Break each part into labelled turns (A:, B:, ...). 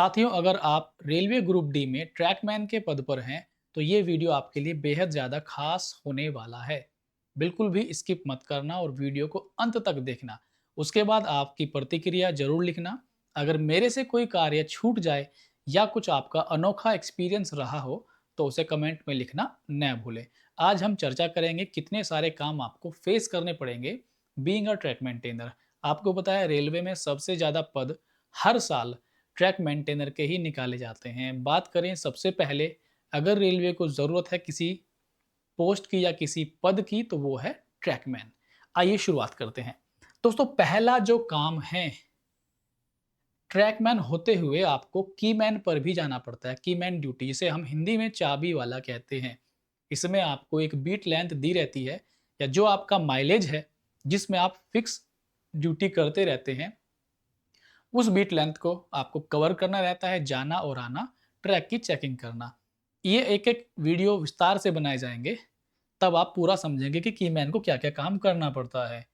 A: साथियों, अगर आप रेलवे ग्रुप डी में ट्रैकमैन के पद पर हैं तो ये वीडियो आपके लिए बेहद ज़्यादा खास होने वाला है। बिल्कुल भी स्किप मत करना और वीडियो को अंत तक देखना। उसके बाद आपकी प्रतिक्रिया जरूर लिखना। अगर मेरे से कोई कार्य छूट जाए या कुछ आपका अनोखा एक्सपीरियंस रहा हो तो उसे कमेंट में लिखना न भूलें। आज हम चर्चा करेंगे कितने सारे काम आपको फेस करने पड़ेंगे बीइंग अ ट्रैक मेंटेनर। आपको पता है रेलवे में सबसे ज़्यादा पद हर साल ट्रैक मेंटेनर के ही निकाले जाते हैं। बात करें सबसे पहले, अगर रेलवे को ज़रूरत है किसी पोस्ट की या किसी पद की तो वो है ट्रैकमैन। आइए शुरुआत करते हैं। दोस्तों, पहला जो काम है, ट्रैकमैन होते हुए आपको कीमैन पर भी जाना पड़ता है। कीमैन ड्यूटी, जिसे हम हिंदी में चाबी वाला कहते हैं। इसमें आपको एक बीट लेंथ दी रहती है या जो आपका माइलेज है जिसमें आप फिक्स ड्यूटी करते रहते हैं, उस बीट लेंथ को आपको कवर करना रहता है, जाना और आना, ट्रैक की चेकिंग करना। ये एक एक वीडियो विस्तार से बनाए जाएंगे, तब आप पूरा समझेंगे कि कीमैन को क्या क्या काम करना पड़ता है।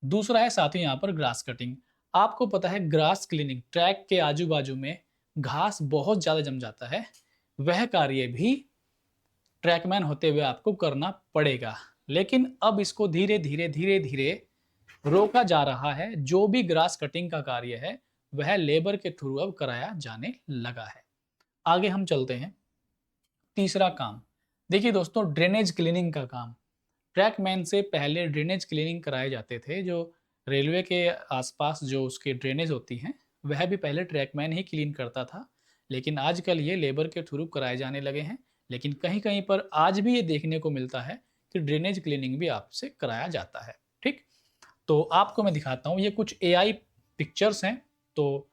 A: दूसरा है साथ ही यहाँ पर ग्रास कटिंग। आपको पता है ग्रास क्लीनिंग, ट्रैक के आजू बाजू में घास बहुत ज़्यादा जम जाता है, वह कार्य भी ट्रैकमैन होते हुए आपको करना पड़ेगा। लेकिन अब इसको धीरे धीरे धीरे धीरे रोका जा रहा है। जो भी ग्रास कटिंग का कार्य है वह लेबर के थ्रू अब कराया जाने लगा है। आगे हम चलते हैं। तीसरा काम, देखिए दोस्तों, ड्रेनेज क्लीनिंग का काम। ट्रैकमैन से पहले ड्रेनेज क्लीनिंग कराए जाते थे। जो रेलवे के आसपास जो उसके ड्रेनेज होती हैं वह भी पहले ट्रैकमैन ही क्लीन करता था, लेकिन आजकल ये लेबर के थ्रू कराए जाने लगे हैं। लेकिन कहीं कहीं पर आज भी ये देखने को मिलता है कि ड्रेनेज क्लीनिंग भी आपसे कराया जाता है। ठीक, तो आपको मैं दिखाता हूँ, ये कुछ एआई पिक्चर्स हैं, तो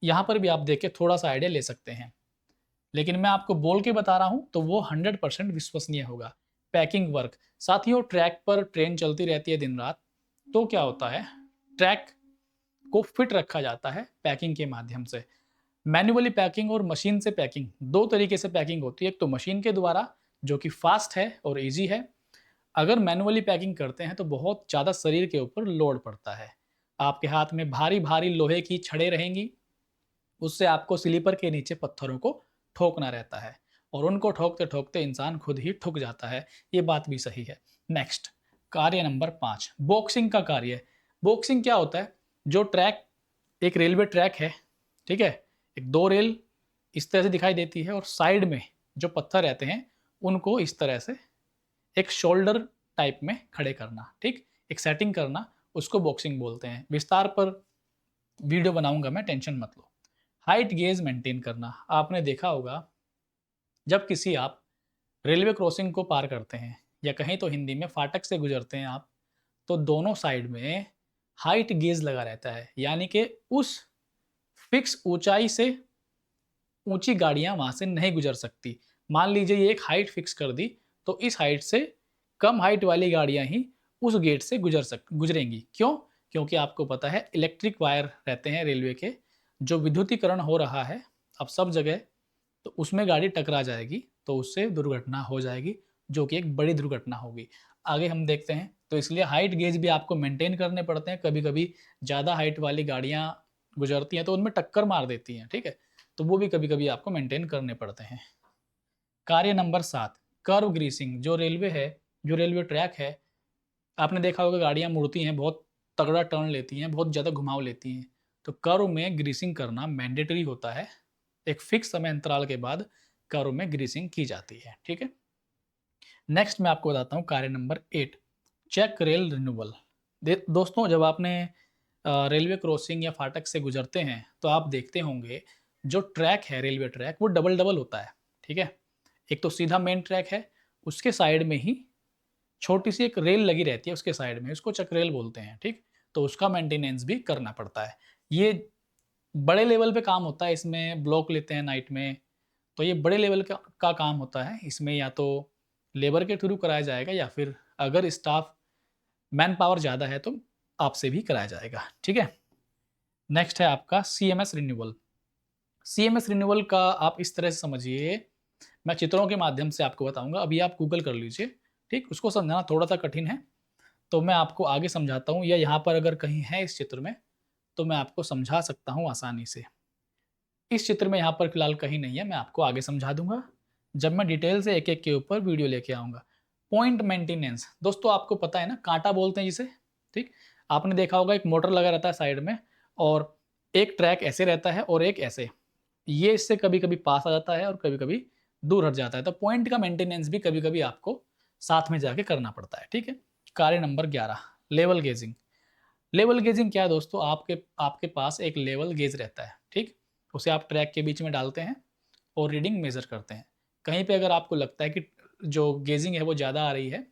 A: यहाँ पर भी आप देख के थोड़ा सा आइडिया ले सकते हैं। लेकिन मैं आपको बोल के बता रहा हूँ तो वो 100% विश्वसनीय होगा। पैकिंग वर्क, साथियों, ट्रैक पर ट्रेन चलती रहती है दिन रात, तो क्या होता है, ट्रैक को फिट रखा जाता है पैकिंग के माध्यम से। मैन्युअली पैकिंग और मशीन से पैकिंग, दो तरीके से पैकिंग होती है। एक तो मशीन के द्वारा जो कि फास्ट है और ईजी है। अगर मैनुअली पैकिंग करते हैं तो बहुत ज़्यादा शरीर के ऊपर लोड पड़ता है। आपके हाथ में भारी भारी लोहे की छड़ें रहेंगी, उससे आपको स्लीपर के नीचे पत्थरों को ठोकना रहता है और उनको ठोकते ठोकते इंसान खुद ही ठुक जाता है। ये बात भी सही है। नेक्स्ट, कार्य नंबर 5, बॉक्सिंग का कार्य। बॉक्सिंग क्या होता है, जो ट्रैक, एक रेलवे ट्रैक है, ठीक है, एक दो रेल इस तरह से दिखाई देती है और साइड में जो पत्थर रहते हैं उनको इस तरह से एक शोल्डर टाइप में खड़े करना, ठीक, एक सेटिंग करना, उसको बॉक्सिंग बोलते हैं। विस्तार पर वीडियो बनाऊंगा मैं, टेंशन मत लो। हाइट गेज मेंटेन करना, आपने देखा होगा जब किसी आप रेलवे क्रॉसिंग को पार करते हैं या कहीं तो हिंदी में फाटक से गुजरते हैं आप, तो दोनों साइड में हाइट गेज लगा रहता है, यानी कि उस फिक्स ऊंचाई से ऊंची गाड़ियां वहां से नहीं गुजर सकती। मान लीजिए ये एक हाइट फिक्स कर दी, तो इस हाइट से कम हाइट वाली गाड़ियां ही उस गेट से गुजरेंगी। क्यों? क्योंकि आपको पता है इलेक्ट्रिक वायर रहते हैं रेलवे के, जो विद्युतीकरण हो रहा है अब सब जगह, तो उसमें गाड़ी टकरा जाएगी तो उससे दुर्घटना हो जाएगी, जो कि एक बड़ी दुर्घटना होगी। आगे हम देखते हैं। तो इसलिए हाइट गेज भी आपको मेंटेन करने पड़ते हैं। कभी कभी ज़्यादा हाइट वाली गाड़ियाँ गुजरती हैं तो उनमें टक्कर मार देती हैं, ठीक है, तो वो भी कभी कभी आपको मेंटेन करने पड़ते हैं। कार्य नंबर 7, कर्व ग्रीसिंग। जो रेलवे है, जो रेलवे ट्रैक है, आपने देखा होगा गाड़ियाँ मुड़ती हैं, बहुत तगड़ा टर्न लेती हैं, बहुत ज़्यादा घुमाव लेती हैं, तो कर्व में ग्रीसिंग करना मैंडेटरी होता है। एक फिक्स समय अंतराल के बाद कर्व में ग्रीसिंग की जाती है, ठीक है। नेक्स्ट मैं आपको बताता हूँ कार्य नंबर 8, चेक रेल रिन्यूअल। दोस्तों, जब आपने रेलवे क्रॉसिंग या फाटक से गुजरते हैं तो आप देखते होंगे जो ट्रैक है, रेलवे ट्रैक, वो डबल डबल होता है, ठीक है। एक तो सीधा मेन ट्रैक है, उसके साइड में ही छोटी सी एक रेल लगी रहती है, उसके साइड में, उसको चक रेल बोलते हैं, ठीक। तो उसका मेंटेनेंस भी करना पड़ता है। ये बड़े लेवल पे काम होता है, इसमें ब्लॉक लेते हैं नाइट में, तो ये बड़े लेवल का काम होता है। इसमें या तो लेबर के थ्रू कराया जाएगा या फिर अगर स्टाफ मैन पावर ज़्यादा है तो आपसे भी कराया जाएगा, ठीक है। नेक्स्ट है आपका सीएमएस रिन्यूअल। सीएमएस रिन्यूअल का आप इस तरह से समझिए, मैं चित्रों के माध्यम से आपको बताऊंगा, अभी आप गूगल कर लीजिए, ठीक। उसको समझाना थोड़ा सा कठिन है, तो मैं आपको आगे समझाता हूँ, या यहाँ पर अगर कहीं है इस चित्र में तो मैं आपको समझा सकता हूँ आसानी से। इस चित्र में यहाँ पर फिलहाल कहीं नहीं है, मैं आपको आगे समझा दूंगा जब मैं डिटेल से एक एक के ऊपर वीडियो लेके आऊँगा। पॉइंट मेंटेनेंस, दोस्तों आपको पता है ना, कांटा बोलते हैं जिसे, ठीक? आपने देखा होगा एक मोटर लगा रहता है साइड में और एक ट्रैक ऐसे रहता है और एक ऐसे। ये इससे कभी-कभी पास आ जाता है और कभी-कभी दूर हट जाता है। तो पॉइंट का मेंटेनेंस भी कभी-कभी आपको साथ में जाके करना पड़ता है, ठीक है? कार्य number 11, level gauging. Level gauging क्या है दोस्तों? आपके आपके पास एक लेवल गेज रहता है, ठीक? उसे आप ट्रैक के बीच में डालते हैं और रीडिंग मेज़र करते हैं। कहीं पे अगर आपको लगता है कि जो गेजिंग है वो ज़्यादा आ रही है,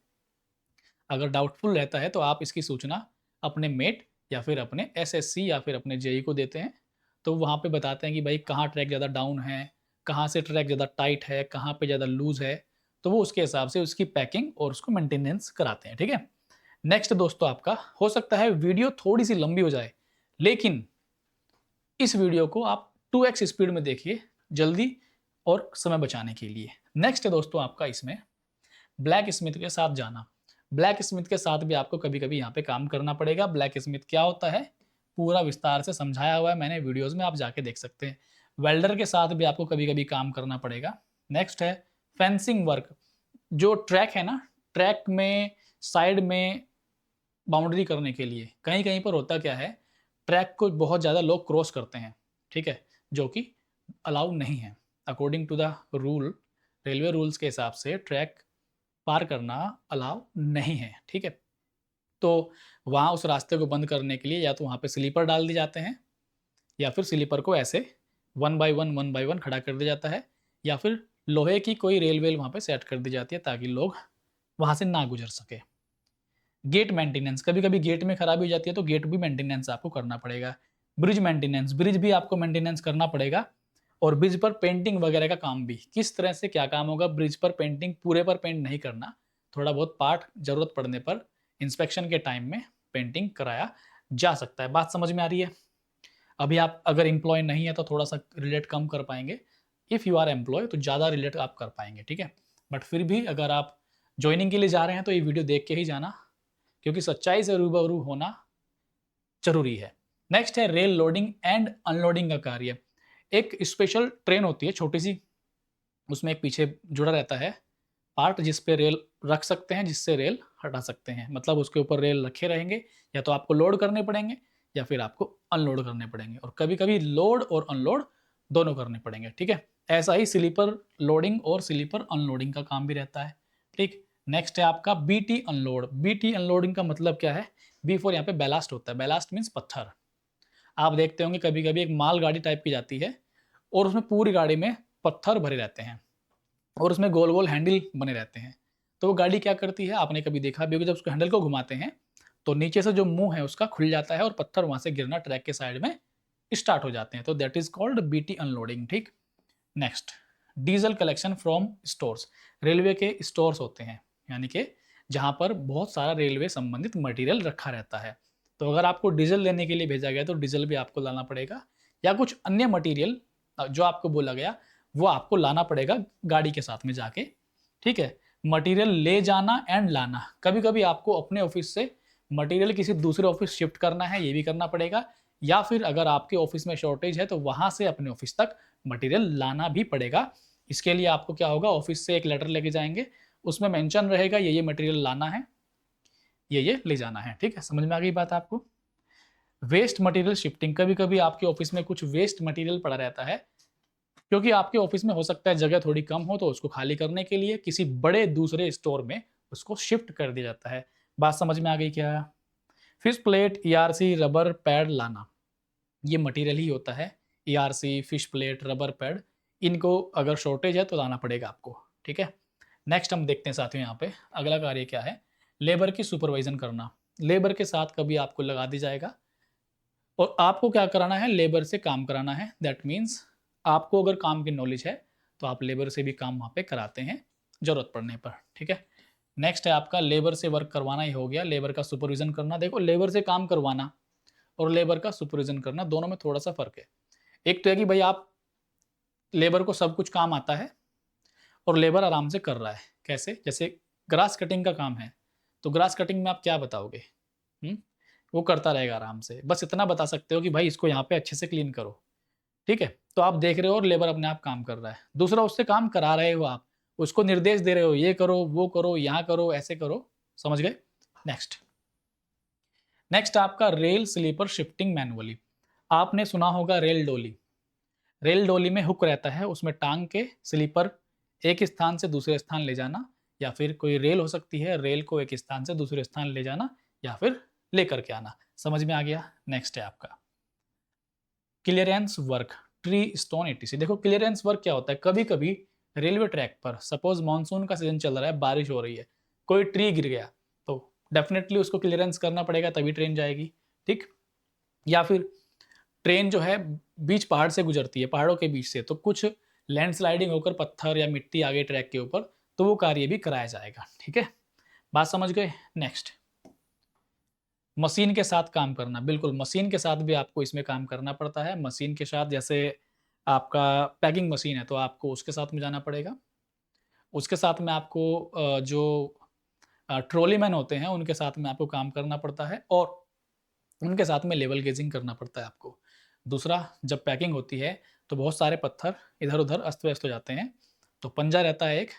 A: अगर डाउटफुल रहता है तो आप इसकी सूचना अपने मेट या फिर अपने एसएससी या फिर अपने जेई को देते हैं। तो वहाँ पे बताते हैं कि भाई कहाँ ट्रैक ज़्यादा डाउन है, कहाँ से ट्रैक ज़्यादा टाइट है, कहाँ पे ज़्यादा लूज़ है। तो वो उसके हिसाब से उसकी पैकिंग और उसको मेंटेनेंस कराते हैं, ठीक है? नेक्स्ट दोस्तों आपका हो सकता है वीडियो थोड़ी-सी लंबी हो जाए, लेकिन इस वीडियो को आप 2x स्पीड में देखिए, जल्दी और समय बचाने के लिए। नेक्स्ट है दोस्तों आपका इसमें ब्लैक स्मिथ के साथ जाना। ब्लैक स्मिथ के साथ भी आपको कभी-कभी यहाँ पे काम करना पड़ेगा। ब्लैक स्मिथ क्या होता है? पूरा विस्तार से समझाया हुआ है मैंने वीडियोज़ में, आप जाके देख सकते हैं। वेल्डर के साथ भी आपको कभी-कभी काम करना पड़ेगा। नेक्स्ट है फेंसिंग वर्क। जो ट्रैक है ना, ट्रैक में साइड में बाउंड्री करने के लिए कहीं-कहीं पर होता क्या है, ट्रैक को बहुत ज़्यादा लोग क्रॉस करते हैं, ठीक है? जो कि अलाउ नहीं है। According to the rule, railway rules के हिसाब से ट्रैक पार करना अलाउ नहीं है, ठीक है? तो वहाँ उस रास्ते को बंद करने के लिए या तो वहाँ पे स्लीपर डाल दिए जाते हैं या फिर स्लीपर को ऐसे 1 बाय 1 खड़ा कर दिया जाता है या फिर लोहे की कोई रेल वेल वहाँ पे सेट कर दी जाती है ताकि लोग वहाँ से ना गुजर सके। गेट मेंटेनेंस, कभी-कभी गेट में खराबी हो जाती है तो गेट भी मेंटेनेंस आपको करना पड़ेगा। ब्रिज मेंटेनेंस, ब्रिज भी आपको मेंटेनेंस करना पड़ेगा और ब्रिज पर पेंटिंग वगैरह का काम भी। किस तरह से क्या काम होगा? ब्रिज पर पेंटिंग पूरे पर पेंट नहीं करना, थोड़ा बहुत पार्ट ज़रूरत पड़ने पर इंस्पेक्शन के टाइम में पेंटिंग कराया जा सकता है। बात समझ में आ रही है? अभी आप अगर एम्प्लॉय नहीं है तो थोड़ा-सा रिलेट कम कर पाएँगे। इफ़ यू आर एम्प्लॉय तो ज़्यादा रिलेट आप कर पाएँगे, ठीक है? बट फिर भी अगर आप जॉइनिंग के लिए जा रहे हैं तो ये वीडियो देख के ही जाना, क्योंकि सच्चाई से रूबरू होना ज़रूरी है। नेक्स्ट है रेल लोडिंग एंड अनलोडिंग का कार्य। एक स्पेशल ट्रेन होती है छोटी-सी, उसमें एक पीछे जुड़ा रहता है पार्ट जिस पे रेल रख सकते हैं, जिससे रेल हटा सकते हैं। मतलब उसके ऊपर रेल रखे रहेंगे, या तो आपको लोड करने पड़ेंगे या फिर आपको अनलोड करने पड़ेंगे और कभी-कभी लोड और अनलोड दोनों करने पड़ेंगे, ठीक है? ऐसा ही स्लीपर लोडिंग और स्लीपर अनलोडिंग का काम भी रहता है, ठीक? नेक्स्ट है आपका बीटी अनलोड। बीटी अनलोडिंग का मतलब क्या है? बी फॉर यहाँ पे बैलास्ट होता है। बैलास्ट मीन्स पत्थर। आप देखते होंगे कभी-कभी एक माल गाड़ी टाइप की जाती है और उसमें पूरी गाड़ी में पत्थर भरे रहते हैं और उसमें गोल-गोल हैंडल बने रहते हैं। तो वो गाड़ी क्या करती है, आपने कभी देखा भी होगा, जब उसको हैंडल को घुमाते हैं, तो नीचे से जो मुँह है उसका खुल जाता है और पत्थर वहाँ से गिरना ट्रैक के साइड में स्टार्ट हो जाते हैं। तो that is called BT unloading, ठीक? Next, diesel collection from stores. Railway के स्टोर्स होते हैं, यानी कि जहाँ पर बहुत सारा रेलवे संबंधित मटेरियल रखा रहता है। तो अगर आपको डीजल लेने के लिए भेजा गया तो डीजल भी आपको लाना पड़ेगा या कुछ अन्य मटेरियल जो आपको बोला गया वो आपको लाना पड़ेगा गाड़ी के साथ में जाके, ठीक है? मटेरियल ले जाना एंड लाना। कभी-कभी आपको अपने ऑफिस से मटेरियल किसी दूसरे ऑफिस शिफ्ट करना है, ये भी करना पड़ेगा, या फिर अगर आपके ऑफिस में शॉर्टेज है तो वहाँ से अपने ऑफिस तक मटेरियल लाना भी पड़ेगा। इसके लिए आपको क्या होगा, ऑफिस से एक लेटर लेके जाएँगे, उसमें मेंशन रहेगा ये मटेरियल लाना है, ये ले जाना है, ठीक है? समझ में आ गई बात आपको? वेस्ट मटेरियल शिफ्टिंग, कभी-कभी आपके ऑफिस में कुछ वेस्ट मटेरियल पड़ा रहता है, क्योंकि आपके ऑफिस में हो सकता है जगह थोड़ी कम हो तो उसको खाली करने के लिए किसी बड़े दूसरे स्टोर में उसको शिफ्ट कर दिया जाता है। बात समझ में आ गई क्या? Fish plate, ERC, rubber pad लाना, ये मटेरियल ही होता है। ERC, fish plate, rubber pad, इनको अगर शॉर्टेज है तो लाना पड़ेगा आपको, ठीक है? नेक्स्ट हम देखते हैं साथियों यहाँ पे अगला कार्य क्या है? लेबर की सुपरवाइज़न करना। लेबर के साथ कभी आपको लगा दी जाएगा और आपको क्या कराना है? लेबर से काम कराना है। दैट मीन्स आपको अगर काम की नॉलेज है तो आप लेबर से भी काम वहाँ पे कराते हैं ज़रूरत पड़ने पर, ठीक है? नेक्स्ट है आपका लेबर से वर्क करवाना ही हो गया, लेबर का सुपरविज़न करना। देखो, लेबर से काम करवाना और लेबर का सुपरविज़न करना दोनों में थोड़ा-सा फ़र्क है। एक तो है कि भई आप लेबर को सब कुछ काम आता है और लेबर आराम से कर रहा है। कैसे? जैसे ग्रास कटिंग का काम है, तो ग्रास कटिंग में आप क्या बताओगे? हुँ? वो करता रहेगा आराम से। बस इतना बता सकते हो कि भाई इसको यहाँ पे अच्छे से क्लीन करो। ठीक है? तो आप देख रहे हो और लेबर अपने आप काम कर रहा है। दूसरा, उससे काम करा रहे हो आप, उसको निर्देश दे रहे हो, ये करो, वो करो, यहाँ करो, ऐसे करो, समझ गए? नेक्स्ट। नेक्स्ट आपका रेल स्लीपर शिफ्टिंग मैनुअली। आपने सुना होगा रेल डोली। रेल डोली में हुक रहता है, उसमें टांग के स्लीपर एक स्थान से दूसरे स्थान ले जाना, या फिर कोई रेल हो सकती है, रेल को एक स्थान से दूसरे स्थान ले जाना या फिर लेकर के आना। समझ में आ गया? नेक्स्ट है आपका clearance work, tree stone etc. देखो क्लियरेंस वर्क क्या होता है, कभी कभी रेलवे ट्रैक पर सपोज मानसून का सीजन चल रहा है, बारिश हो रही है, कोई ट्री गिर गया, तो डेफिनेटली उसको क्लियरेंस करना पड़ेगा, तभी ट्रेन जाएगी। ठीक? या फिर ट्रेन जो है बीच पहाड़ से गुजरती है, पहाड़ों के बीच से, तो कुछ लैंडस्लाइडिंग होकर पत्थर या मिट्टी आ गई ट्रैक के ऊपर, तो वो कार्य भी कराया जाएगा। ठीक है, बात समझ गए? नेक्स्ट, मशीन के साथ काम करना। बिल्कुल, मशीन के साथ भी आपको इसमें काम करना पड़ता है। मशीन के साथ, जैसे आपका पैकिंग मशीन है तो आपको उसके साथ में जाना पड़ेगा। उसके साथ में आपको जो ट्रॉली मैन होते हैं उनके साथ में आपको काम करना पड़ता है, और उनके साथ में लेवल गेजिंग करना पड़ता है आपको। दूसरा, जब पैकिंग होती है तो बहुत सारे पत्थर इधर-उधर अस्त-व्यस्त हो जाते हैं, तो पंजा रहता है एक,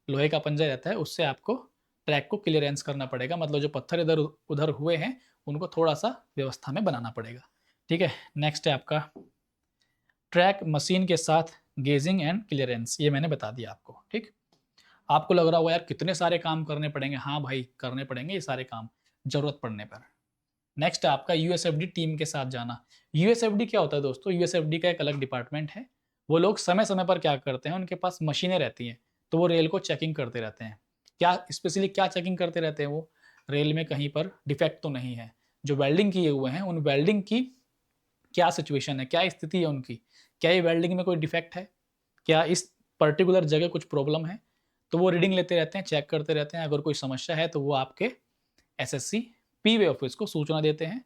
A: लोहे का पंजा रहता है, उससे आपको ट्रैक को क्लियरेंस करना पड़ेगा, मतलब जो पत्थर इधर उधर हुए हैं उनको थोड़ा-सा व्यवस्था में बनाना पड़ेगा। ठीक है, नेक्स्ट है आपका ट्रैक मशीन के साथ गेजिंग एंड क्लियरेंस, ये मैंने बता दिया आपको। ठीक? आपको लग रहा होगा यार कितने सारे काम करने पड़ेंगे। हाँ भाई, करने पड़ेंगे ये सारे काम ज़रूरत पड़ने पर। नेक्स्ट है आपका यूएसएफडी टीम के साथ जाना। यूएसएफडी क्या होता है दोस्तों? यूएसएफडी का एक अलग डिपार्टमेंट है। वो लोग समय-समय पर क्या करते हैं, उनके पास मशीनें रहती हैं, तो वो रेल को चेकिंग करते रहते हैं। क्या स्पेशली क्या चेकिंग करते रहते हैं वो? रेल में कहीं पर डिफेक्ट तो नहीं है। जो वेल्डिंग किए हुए हैं, उन वेल्डिंग की क्या सिचुएशन है, क्या स्थिति है उनकी? क्या ये वेल्डिंग में कोई डिफेक्ट है? क्या इस पर्टिकुलर जगह कुछ प्रॉब्लम है? तो वो रीडिंग लेते रहते हैं, चेक करते रहते हैं। अगर कोई समस्या है तो वो आपके एसएससी पीवे ऑफिस को सूचना देते हैं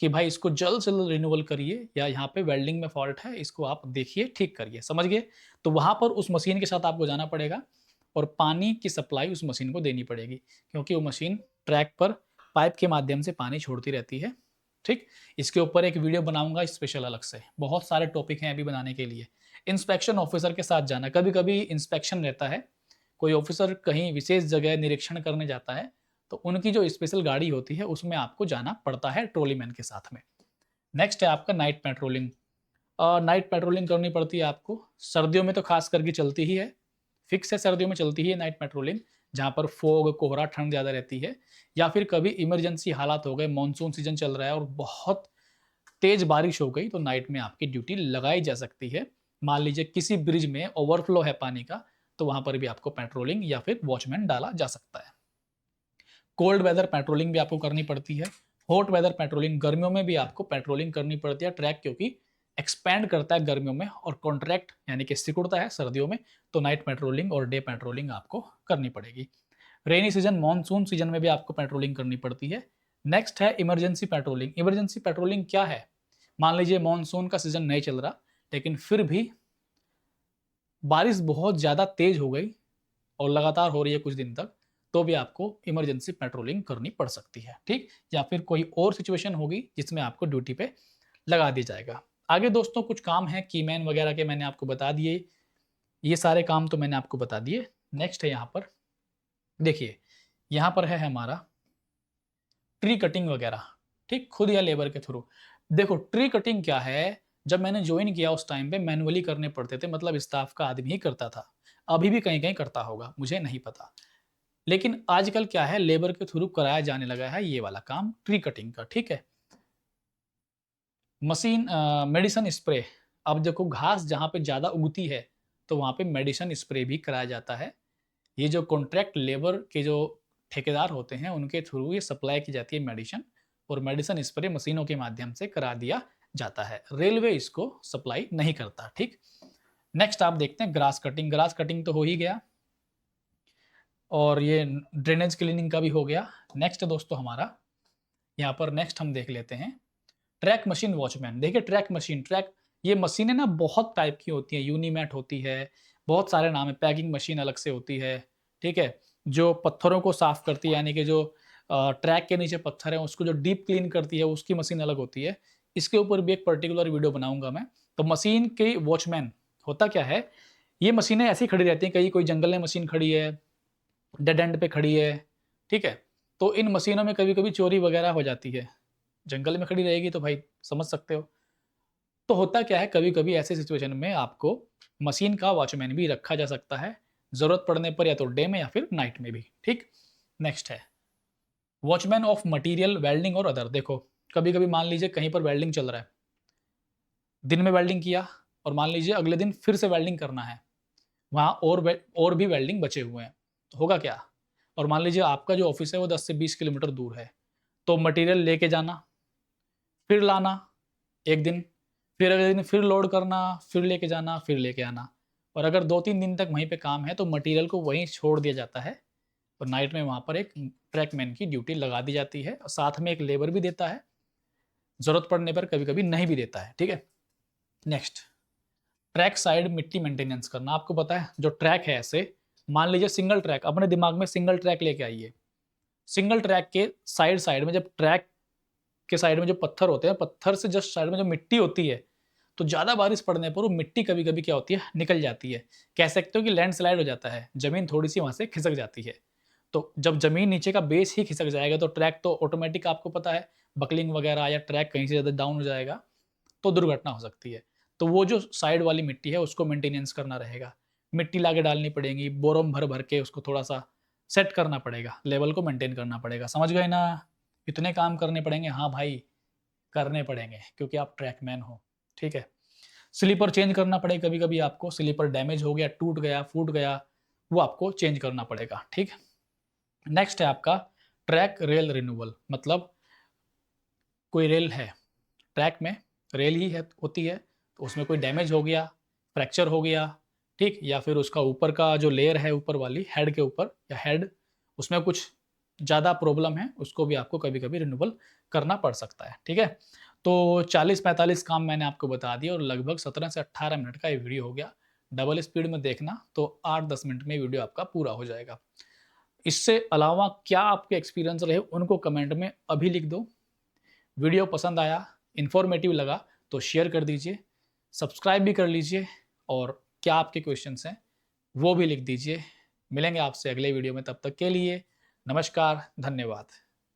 A: कि भाई इसको जल्द से जल्द रिन्यूअल करिए, या यहाँ पे वेल्डिंग में फॉल्ट है, इसको आप देखिए, ठीक करिए। समझ गए? तो वहाँ पर उस मशीन के साथ आपको जाना पड़ेगा, और पानी की सप्लाई उस मशीन को देनी पड़ेगी, क्योंकि वो मशीन ट्रैक पर पाइप के माध्यम से पानी छोड़ती रहती है। ठीक? इसके ऊपर एक वीडियो बनाऊंगा स्पेशल अलग से, बहुत सारे टॉपिक हैं अभी बनाने के लिए। इंस्पेक्शन ऑफिसर के साथ जाना, कभी कभी इंस्पेक्शन रहता है, कोई ऑफिसर कहीं विशेष जगह निरीक्षण करने जाता है, तो उनकी जो स्पेशल गाड़ी होती है उसमें आपको जाना पड़ता है ट्रॉली मैन के साथ में। नेक्स्ट है आपका नाइट पेट्रोलिंग। नाइट पेट्रोलिंग करनी पड़ती है आपको, सर्दियों में तो खास करके चलती ही है, फिक्स है, सर्दियों में चलती ही है नाइट पेट्रोलिंग, जहाँ पर फोग, कोहरा, ठंड ज़्यादा रहती है, या फिर कभी इमरजेंसी हालात हो गए, मानसून सीजन चल रहा है और बहुत तेज बारिश हो गई, तो नाइट में आपकी ड्यूटी लगाई जा सकती है। मान लीजिए किसी ब्रिज में ओवरफ्लो है पानी का, तो वहां पर भी आपको पेट्रोलिंग या फिर वॉचमैन डाला जा सकता है। कोल्ड वेदर पेट्रोलिंग भी आपको करनी पड़ती है। हॉट वेदर पेट्रोलिंग, गर्मियों में भी आपको पेट्रोलिंग करनी पड़ती है। ट्रैक क्योंकि एक्सपैंड करता है गर्मियों में और कॉन्ट्रैक्ट यानी कि सिकुड़ता है सर्दियों में, तो नाइट पेट्रोलिंग और डे पेट्रोलिंग आपको करनी पड़ेगी। रेनी सीजन, मानसून सीजन में भी आपको पेट्रोलिंग करनी पड़ती है। नेक्स्ट है इमरजेंसी पेट्रोलिंग। इमरजेंसी पेट्रोलिंग क्या है? मान लीजिए मानसून का सीजन नहीं चल रहा, लेकिन फिर भी बारिश बहुत ज़्यादा तेज हो गई और लगातार हो रही है कुछ दिन तक, तो भी आपको इमरजेंसी पेट्रोलिंग करनी पड़ सकती है। ठीक? या फिर कोई और सिचुएशन होगी जिसमें आपको ड्यूटी पे लगा दिया जाएगा। आगे दोस्तों कुछ काम है कीमैन वगैरह के, मैंने आपको बता दिए, ये सारे काम तो मैंने आपको बता दिए। नेक्स्ट है यहाँ पर देखिए, यहाँ पर है हमारा ट्री कटिंग वगैरह। ठीक? खुद या लेबर के थ्रू। देखो ट्री कटिंग क्या है, जब मैंने ज्वाइन किया उस टाइम पे मैनुअली करने पड़ते थे, मतलब स्टाफ का आदमी ही करता था। अभी भी कहीं कहीं करता होगा, मुझे नहीं पता। लेकिन आजकल क्या है, लेबर के थ्रू कराया जाने लगा है ये वाला काम ट्री कटिंग का। ठीक है? मशीन मेडिसिन स्प्रे, अब देखो घास जहाँ पे ज़्यादा उगती है तो वहाँ पे मेडिसिन स्प्रे भी कराया जाता है। ये जो कॉन्ट्रैक्ट लेबर के जो ठेकेदार होते हैं उनके थ्रू ये सप्लाई की जाती है मेडिसिन, और मेडिसिन स्प्रे मशीनों के माध्यम से करा दिया जाता है। रेलवे इसको सप्लाई नहीं करता। ठीक? नेक्स्ट आप देखते हैं ग्रास कटिंग। ग्रास कटिंग तो हो ही गया, और ये ड्रेनेज क्लीनिंग का भी हो गया। नेक्स्ट दोस्तों हमारा यहाँ पर नेक्स्ट हम देख लेते हैं ट्रैक मशीन वॉचमैन। देखिए ट्रैक मशीन, ट्रैक ये मशीनें ना बहुत टाइप की होती हैं, यूनीमैट होती है, बहुत सारे नाम है, पैकिंग मशीन अलग से होती है। ठीक है? जो पत्थरों को साफ करती है, यानी कि जो ट्रैक के नीचे पत्थर है उसको जो डीप क्लीन करती है, उसकी मशीन अलग होती है। इसके ऊपर भी एक पर्टिकुलर वीडियो बनाऊंगा मैं, तो मशीन के वॉचमैन, होता क्या है, ये मशीनें ऐसी खड़ी रहती हैं, कहीं कोई जंगल में मशीन खड़ी है, डेड एंड पे खड़ी है, ठीक है, तो इन मशीनों में कभी कभी चोरी वगैरह हो जाती है। जंगल में खड़ी रहेगी तो भाई समझ सकते हो। तो होता क्या है, कभी कभी ऐसे सिचुएशन में आपको मशीन का वॉचमैन भी रखा जा सकता है, जरूरत पड़ने पर, या तो डे में या फिर नाइट में भी। ठीक, नेक्स्ट है वॉचमैन ऑफ मटेरियल वेल्डिंग और अदर। देखो कभी कभी मान लीजिए कहीं पर वेल्डिंग चल रहा है, दिन में वेल्डिंग किया और मान लीजिए अगले दिन फिर से वेल्डिंग करना है, वहाँ और भी वेल्डिंग बचे हुए हैं, तो होगा क्या, और मान लीजिए आपका जो ऑफिस है वो 10 से 20 किलोमीटर दूर है, तो मटेरियल लेके जाना, फिर लाना एक दिन, फिर अगले दिन फिर लोड करना, फिर लेके जाना, फिर लेके आना, और अगर 2-3 दिन तक वहीं पे काम है तो मटेरियल को वहीं छोड़ दिया जाता है, और नाइट में वहाँ पर एक ट्रैकमैन की ड्यूटी लगा दी जाती है, और साथ में एक लेबर भी देता है, ज़रूरत पड़ने पर कभी कभी नहीं भी देता है। ठीक है, नेक्स्ट ट्रैक साइड मिट्टी मेंटेनेंस करना। आपको पता है जो ट्रैक है, ऐसे मान लीजिए सिंगल ट्रैक, अपने दिमाग में सिंगल ट्रैक लेके आइए, सिंगल ट्रैक के साइड साइड में, जब ट्रैक के साइड में जो पत्थर होते हैं, पत्थर से जस्ट साइड में जो मिट्टी होती है, तो ज़्यादा बारिश पड़ने पर वो मिट्टी कभी कभी क्या होती है, निकल जाती है, कह सकते हो कि लैंडस्लाइड हो जाता है, ज़मीन थोड़ी सी वहाँ से खिसक जाती है। तो जब ज़मीन नीचे का बेस ही खिसक जाएगा तो ट्रैक तो ऑटोमेटिक, आपको पता है, बकलिंग वगैरह या ट्रैक कहीं से ज़्यादा डाउन हो जाएगा तो दुर्घटना हो सकती है। तो वो जो साइड वाली मिट्टी है उसको मेंटेनेंस करना रहेगा, मिट्टी लाके डालनी पड़ेगी, बोरों भर भर के उसको थोड़ा सा सेट करना पड़ेगा, लेवल को मेंटेन करना पड़ेगा। समझ गए ना, इतने काम करने पड़ेंगे, हाँ भाई करने पड़ेंगे क्योंकि आप ट्रैकमैन हो। ठीक है, स्लीपर चेंज करना पड़ेगा, कभी कभी आपको स्लीपर डैमेज हो गया, टूट गया, फूट गया, वो आपको चेंज करना पड़ेगा। ठीक, नेक्स्ट है आपका ट्रैक रेल रिन्यूअल। मतलब कोई रेल है, ट्रैक में रेल ही है होती है, तो उसमें कोई डैमेज हो गया, फ्रैक्चर हो गया, ठीक, या फिर उसका ऊपर का जो लेयर है, ऊपर वाली हेड के ऊपर, या हेड, उसमें कुछ ज़्यादा प्रॉब्लम है, उसको भी आपको कभी कभी रिन्यूअल करना पड़ सकता है। ठीक है, तो 40-45 काम मैंने आपको बता दिया और लगभग 17 से 18 मिनट का ये वीडियो हो गया। डबल स्पीड में देखना तो 8-10 मिनट में वीडियो आपका पूरा हो जाएगा। इससे अलावा क्या आपके एक्सपीरियंस रहे उनको कमेंट में अभी लिख दो। वीडियो पसंद आया, इन्फॉर्मेटिव लगा तो शेयर कर दीजिए, सब्सक्राइब भी कर लीजिए, और क्या आपके क्वेश्चंस हैं वो भी लिख दीजिए। मिलेंगे आपसे अगले वीडियो में, तब तक के लिए नमस्कार, धन्यवाद।